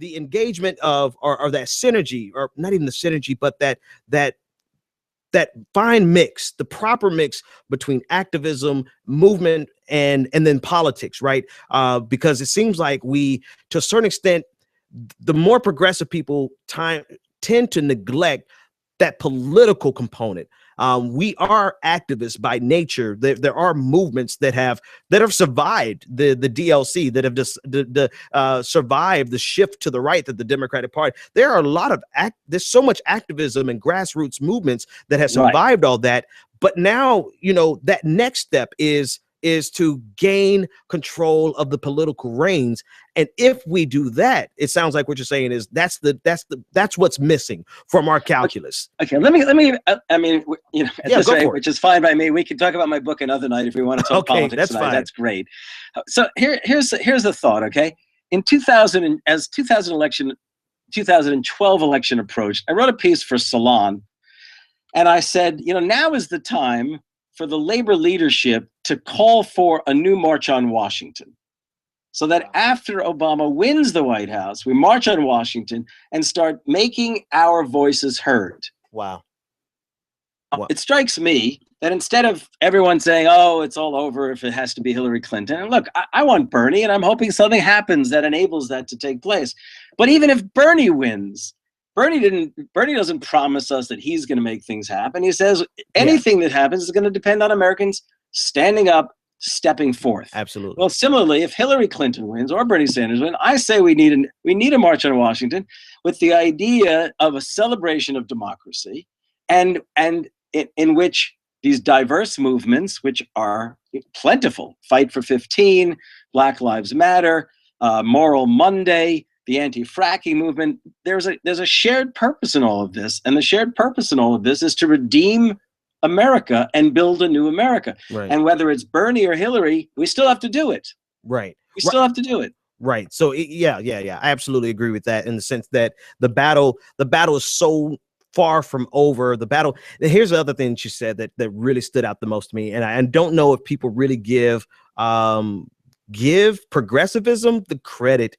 the engagement of, or that synergy, or not even the synergy, but that fine mix, the proper mix between activism, movement, and then politics, right? Because it seems like we, to a certain extent, the more progressive people tend to neglect that political component. We are activists by nature. There are movements that have survived the DLC, that have just survived the shift to the right that the Democratic Party. There are a lot of there's so much activism and grassroots movements that have survived all that. But now, that next step is to gain control of the political reins. And if we do that, it sounds like what you're saying is that's what's missing from our calculus. Okay, let me. I mean, at this rate, which is fine by me. We can talk about my book another night if we want to talk politics that's tonight. fine. That's great. So here's the thought. Okay, in 2012 election approached, I wrote a piece for Salon, and I said, now is the time for the labor leadership to call for a new march on Washington, so that after Obama wins the White House, we march on Washington and start making our voices heard. Wow. It strikes me that instead of everyone saying, oh, it's all over if it has to be Hillary Clinton, and look, I want Bernie, and I'm hoping something happens that enables that to take place. But even if Bernie wins, Bernie doesn't promise us that he's going to make things happen. He says anything that happens is going to depend on Americans standing up, stepping forth. Absolutely. Well, similarly, if Hillary Clinton wins or Bernie Sanders wins, I say we need a march on Washington with the idea of a celebration of democracy, and in which these diverse movements, which are plentiful, Fight for 15, Black Lives Matter, Moral Monday, the anti-fracking movement, there's a shared purpose in all of this. And the shared purpose in all of this is to redeem America and build a new America. Right. And whether it's Bernie or Hillary, we still have to do it. Right. We still have to do it. Right. So yeah. I absolutely agree with that, in the sense that the battle is so far from over. The battle. Here's the other thing that you said that really stood out the most to me. And I don't know if people really give progressivism the credit.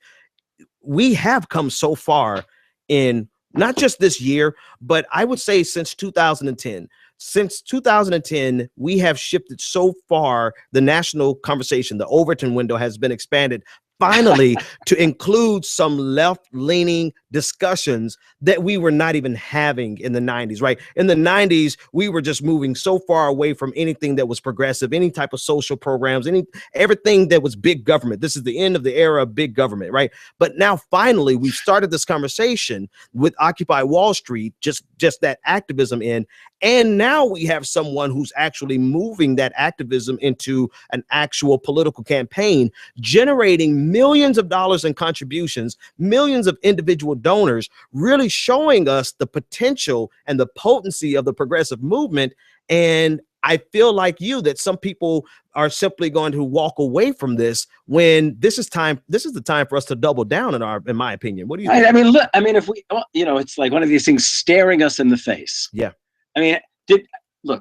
We have come so far in not just this year, but I would say since 2010. Since 2010, we have shifted so far. The national conversation, the Overton window, has been expanded finally to include some left-leaning discussions that we were not even having in the 90s, right? In the 90s, we were just moving so far away from anything that was progressive, any type of social programs, everything that was big government. This is the end of the era of big government, right? But now finally, we've started this conversation with Occupy Wall Street, just that activism in. And now we have someone who's actually moving that activism into an actual political campaign, generating millions of dollars in contributions, millions of individual donors, really showing us the potential and the potency of the progressive movement. And I feel like that some people are simply going to walk away from this, when this is the time for us to double down, in my opinion. What do you think? I mean, if we, it's like one of these things staring us in the face. Yeah. I mean,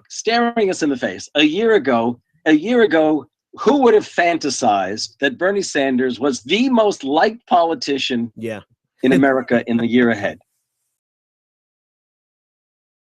staring us in the face. A year ago, who would have fantasized that Bernie Sanders was the most liked politician in America in the year ahead?